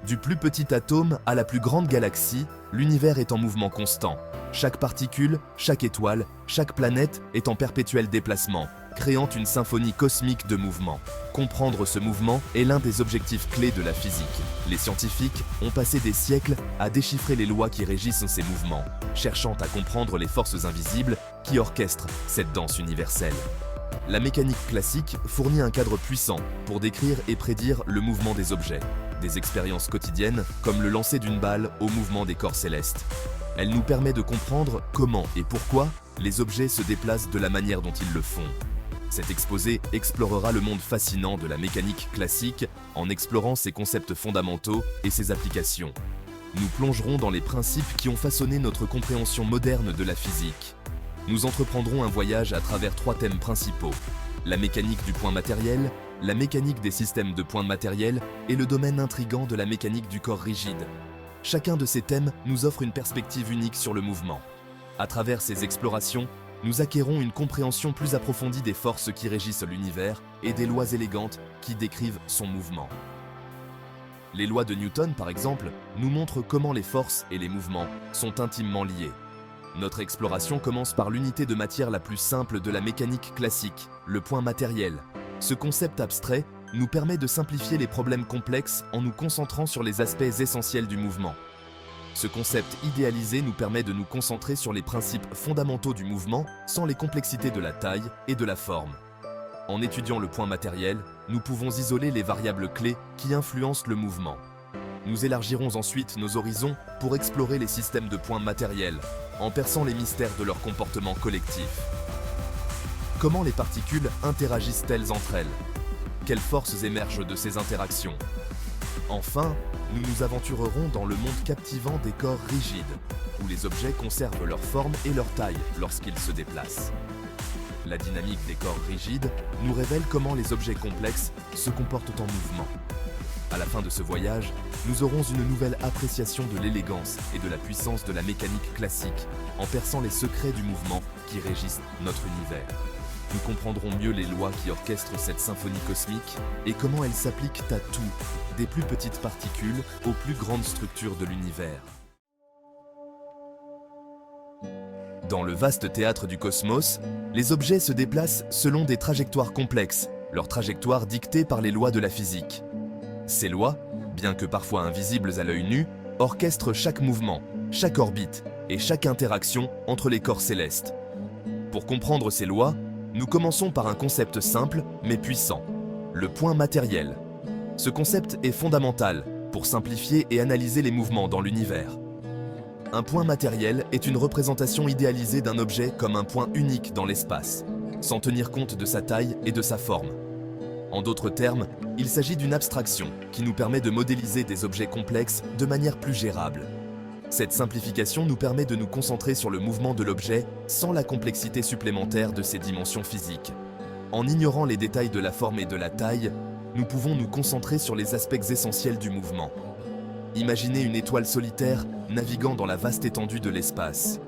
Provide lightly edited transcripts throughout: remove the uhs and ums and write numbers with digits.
Du plus petit atome à la plus grande galaxie, l'univers est en mouvement constant. Chaque particule, chaque étoile, chaque planète est en perpétuel déplacement, créant une symphonie cosmique de mouvement. Comprendre ce mouvement est l'un des objectifs clés de la physique. Les scientifiques ont passé des siècles à déchiffrer les lois qui régissent ces mouvements, cherchant à comprendre les forces invisibles qui orchestrent cette danse universelle. La mécanique classique fournit un cadre puissant pour décrire et prédire le mouvement des objets, des expériences quotidiennes comme le lancer d'une balle au mouvement des corps célestes. Elle nous permet de comprendre comment et pourquoi les objets se déplacent de la manière dont ils le font. Cet exposé explorera le monde fascinant de la mécanique classique en explorant ses concepts fondamentaux et ses applications. Nous plongerons dans les principes qui ont façonné notre compréhension moderne de la physique. Nous entreprendrons un voyage à travers 3 thèmes principaux: la mécanique du point matériel, la mécanique des systèmes de points matériels et le domaine intrigant de la mécanique du corps rigide. Chacun de ces thèmes nous offre une perspective unique sur le mouvement. À travers ces explorations, nous acquérons une compréhension plus approfondie des forces qui régissent l'univers et des lois élégantes qui décrivent son mouvement. Les lois de Newton, par exemple, nous montrent comment les forces et les mouvements sont intimement liés. Notre exploration commence par l'unité de matière la plus simple de la mécanique classique, le point matériel. Ce concept abstrait nous permet de simplifier les problèmes complexes en nous concentrant sur les aspects essentiels du mouvement. Ce concept idéalisé nous permet de nous concentrer sur les principes fondamentaux du mouvement sans les complexités de la taille et de la forme. En étudiant le point matériel, nous pouvons isoler les variables clés qui influencent le mouvement. Nous élargirons ensuite nos horizons pour explorer les systèmes de points matériels, en perçant les mystères de leur comportement collectif. Comment les particules interagissent-elles entre elles? Quelles forces émergent de ces interactions? Enfin, nous nous aventurerons dans le monde captivant des corps rigides, où les objets conservent leur forme et leur taille lorsqu'ils se déplacent. La dynamique des corps rigides nous révèle comment les objets complexes se comportent en mouvement. À la fin de ce voyage, nous aurons une nouvelle appréciation de l'élégance et de la puissance de la mécanique classique, en perçant les secrets du mouvement qui régissent notre univers. Nous comprendrons mieux les lois qui orchestrent cette symphonie cosmique et comment elles s'appliquent à tout, des plus petites particules aux plus grandes structures de l'univers. Dans le vaste théâtre du cosmos, les objets se déplacent selon des trajectoires complexes, leurs trajectoires dictées par les lois de la physique. Ces lois, bien que parfois invisibles à l'œil nu, orchestrent chaque mouvement, chaque orbite et chaque interaction entre les corps célestes. Pour comprendre ces lois, nous commençons par un concept simple mais puissant, le point matériel. Ce concept est fondamental pour simplifier et analyser les mouvements dans l'univers. Un point matériel est une représentation idéalisée d'un objet comme un point unique dans l'espace, sans tenir compte de sa taille et de sa forme. En d'autres termes, il s'agit d'une abstraction qui nous permet de modéliser des objets complexes de manière plus gérable. Cette simplification nous permet de nous concentrer sur le mouvement de l'objet sans la complexité supplémentaire de ses dimensions physiques. En ignorant les détails de la forme et de la taille, nous pouvons nous concentrer sur les aspects essentiels du mouvement. Imaginez une étoile solitaire naviguant dans la vaste étendue de l'espace.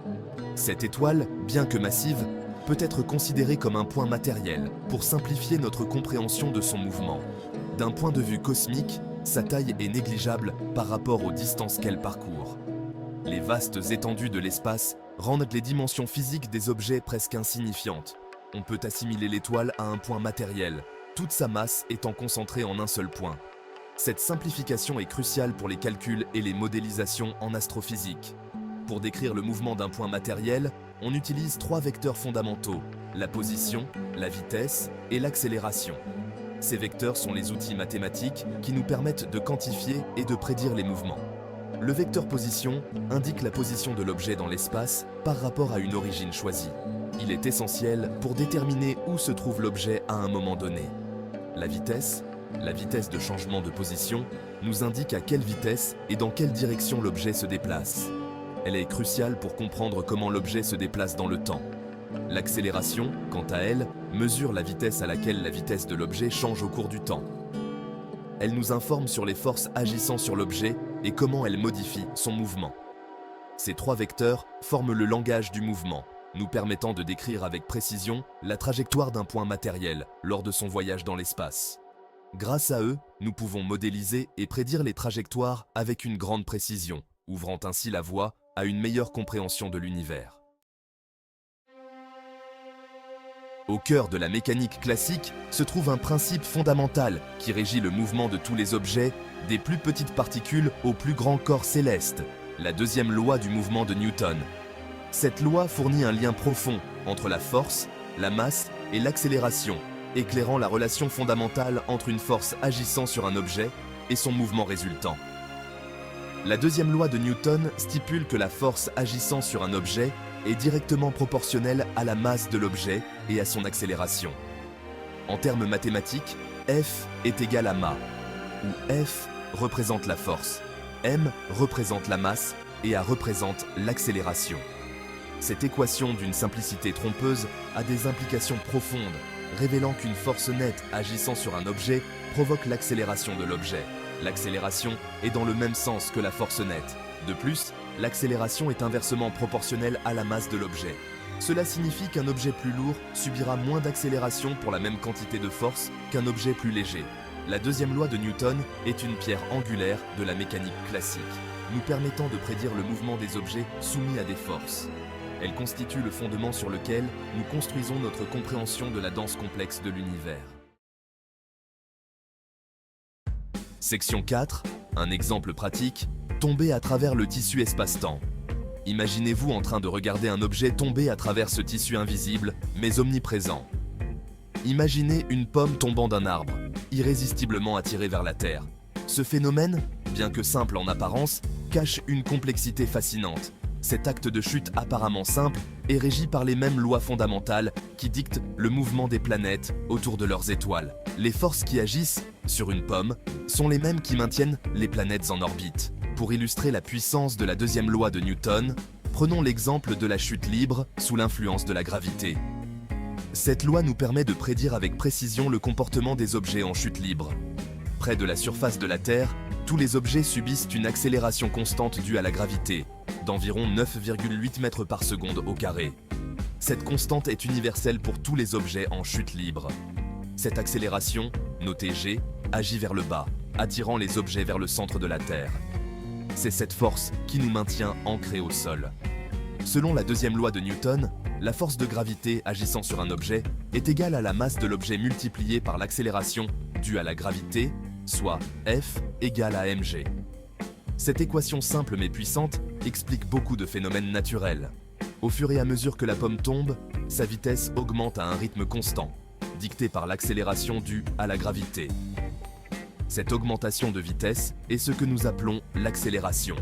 Cette étoile, bien que massive, peut être considérée comme un point matériel pour simplifier notre compréhension de son mouvement. D'un point de vue cosmique, sa taille est négligeable par rapport aux distances qu'elle parcourt. Les vastes étendues de l'espace rendent les dimensions physiques des objets presque insignifiantes. On peut assimiler l'étoile à un point matériel, toute sa masse étant concentrée en un seul point. Cette simplification est cruciale pour les calculs et les modélisations en astrophysique. Pour décrire le mouvement d'un point matériel, on utilise 3 vecteurs fondamentaux, la position, la vitesse et l'accélération. Ces vecteurs sont les outils mathématiques qui nous permettent de quantifier et de prédire les mouvements. Le vecteur position indique la position de l'objet dans l'espace par rapport à une origine choisie. Il est essentiel pour déterminer où se trouve l'objet à un moment donné. La vitesse de changement de position, nous indique à quelle vitesse et dans quelle direction l'objet se déplace. Elle est cruciale pour comprendre comment l'objet se déplace dans le temps. L'accélération, quant à elle, mesure la vitesse à laquelle la vitesse de l'objet change au cours du temps. Elle nous informe sur les forces agissant sur l'objet et comment elles modifient son mouvement. Ces 3 vecteurs forment le langage du mouvement, nous permettant de décrire avec précision la trajectoire d'un point matériel lors de son voyage dans l'espace. Grâce à eux, nous pouvons modéliser et prédire les trajectoires avec une grande précision, ouvrant ainsi la voie à une meilleure compréhension de l'univers. Au cœur de la mécanique classique se trouve un principe fondamental qui régit le mouvement de tous les objets, des plus petites particules aux plus grands corps célestes, la deuxième loi du mouvement de Newton. Cette loi fournit un lien profond entre la force, la masse et l'accélération, éclairant la relation fondamentale entre une force agissant sur un objet et son mouvement résultant. La deuxième loi de Newton stipule que la force agissant sur un objet est directement proportionnelle à la masse de l'objet et à son accélération. En termes mathématiques, F est égal à ma, où F représente la force, m représente la masse et a représente l'accélération. Cette équation d'une simplicité trompeuse a des implications profondes, révélant qu'une force nette agissant sur un objet provoque l'accélération de l'objet. L'accélération est dans le même sens que la force nette. De plus, l'accélération est inversement proportionnelle à la masse de l'objet. Cela signifie qu'un objet plus lourd subira moins d'accélération pour la même quantité de force qu'un objet plus léger. La deuxième loi de Newton est une pierre angulaire de la mécanique classique, nous permettant de prédire le mouvement des objets soumis à des forces. Elle constitue le fondement sur lequel nous construisons notre compréhension de la danse complexe de l'univers. Section 4. Un exemple pratique. Tomber à travers le tissu espace-temps. Imaginez-vous en train de regarder un objet tomber à travers ce tissu invisible, mais omniprésent. Imaginez une pomme tombant d'un arbre, irrésistiblement attirée vers la Terre. Ce phénomène, bien que simple en apparence, cache une complexité fascinante. Cet acte de chute apparemment simple est régi par les mêmes lois fondamentales qui dictent le mouvement des planètes autour de leurs étoiles. Les forces qui agissent sur une pomme sont les mêmes qui maintiennent les planètes en orbite. Pour illustrer la puissance de la deuxième loi de Newton, prenons l'exemple de la chute libre sous l'influence de la gravité. Cette loi nous permet de prédire avec précision le comportement des objets en chute libre. Près de la surface de la Terre, tous les objets subissent une accélération constante due à la gravité, d'environ 9,8 mètres par seconde au carré. Cette constante est universelle pour tous les objets en chute libre. Cette accélération, notée G, agit vers le bas, attirant les objets vers le centre de la Terre. C'est cette force qui nous maintient ancrés au sol. Selon la deuxième loi de Newton, la force de gravité agissant sur un objet est égale à la masse de l'objet multipliée par l'accélération due à la gravité, soit F égale à mg. Cette équation simple mais puissante explique beaucoup de phénomènes naturels. Au fur et à mesure que la pomme tombe, sa vitesse augmente à un rythme constant, dicté par l'accélération due à la gravité. Cette augmentation de vitesse est ce que nous appelons l'accélération.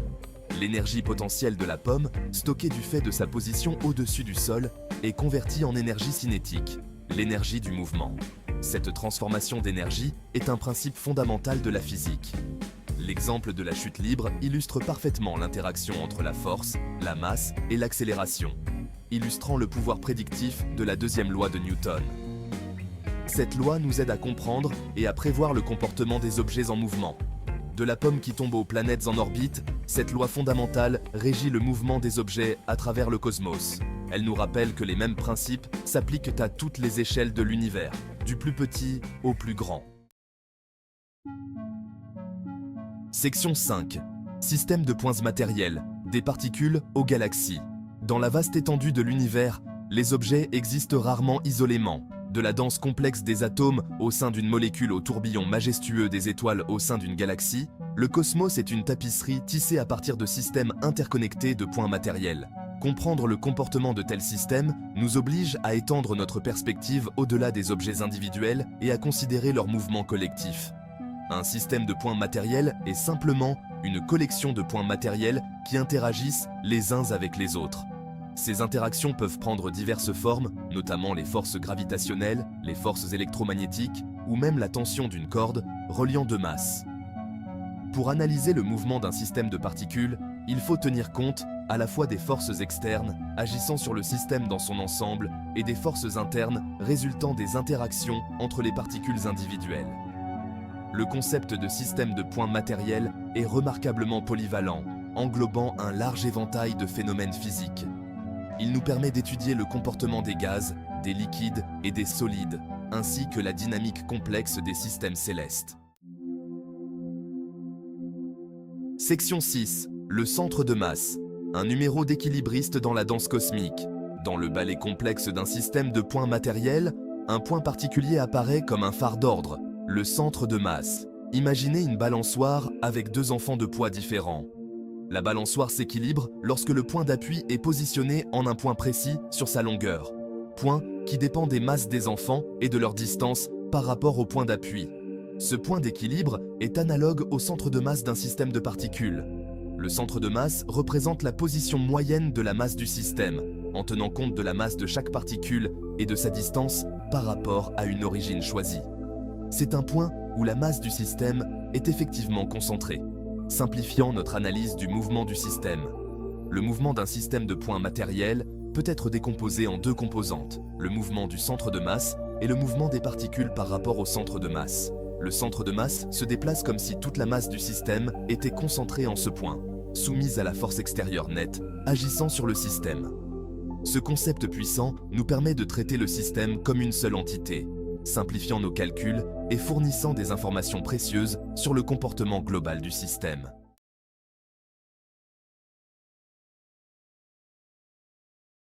L'énergie potentielle de la pomme, stockée du fait de sa position au-dessus du sol, est convertie en énergie cinétique, l'énergie du mouvement. Cette transformation d'énergie est un principe fondamental de la physique. L'exemple de la chute libre illustre parfaitement l'interaction entre la force, la masse et l'accélération, illustrant le pouvoir prédictif de la deuxième loi de Newton. Cette loi nous aide à comprendre et à prévoir le comportement des objets en mouvement. De la pomme qui tombe aux planètes en orbite, cette loi fondamentale régit le mouvement des objets à travers le cosmos. Elle nous rappelle que les mêmes principes s'appliquent à toutes les échelles de l'univers, du plus petit au plus grand. Section 5. Système de points matériels, des particules aux galaxies. Dans la vaste étendue de l'univers, les objets existent rarement isolément. De la danse complexe des atomes au sein d'une molécule au tourbillon majestueux des étoiles au sein d'une galaxie, le cosmos est une tapisserie tissée à partir de systèmes interconnectés de points matériels. Comprendre le comportement de tels systèmes nous oblige à étendre notre perspective au-delà des objets individuels et à considérer leur mouvement collectif. Un système de points matériels est simplement une collection de points matériels qui interagissent les uns avec les autres. Ces interactions peuvent prendre diverses formes, notamment les forces gravitationnelles, les forces électromagnétiques ou même la tension d'une corde reliant deux masses. Pour analyser le mouvement d'un système de particules, il faut tenir compte à la fois des forces externes agissant sur le système dans son ensemble et des forces internes résultant des interactions entre les particules individuelles. Le concept de système de points matériels est remarquablement polyvalent, englobant un large éventail de phénomènes physiques. Il nous permet d'étudier le comportement des gaz, des liquides et des solides, ainsi que la dynamique complexe des systèmes célestes. Section 6. Le centre de masse. Un numéro d'équilibriste dans la danse cosmique. Dans le ballet complexe d'un système de points matériels, un point particulier apparaît comme un phare d'ordre, le centre de masse. Imaginez une balançoire avec deux enfants de poids différents. La balançoire s'équilibre lorsque le point d'appui est positionné en un point précis sur sa longueur. Point qui dépend des masses des enfants et de leur distance par rapport au point d'appui. Ce point d'équilibre est analogue au centre de masse d'un système de particules. Le centre de masse représente la position moyenne de la masse du système, en tenant compte de la masse de chaque particule et de sa distance par rapport à une origine choisie. C'est un point où la masse du système est effectivement concentrée, simplifiant notre analyse du mouvement du système. Le mouvement d'un système de points matériels peut être décomposé en deux composantes, le mouvement du centre de masse et le mouvement des particules par rapport au centre de masse. Le centre de masse se déplace comme si toute la masse du système était concentrée en ce point, soumise à la force extérieure nette, agissant sur le système. Ce concept puissant nous permet de traiter le système comme une seule entité, simplifiant nos calculs et fournissant des informations précieuses sur le comportement global du système.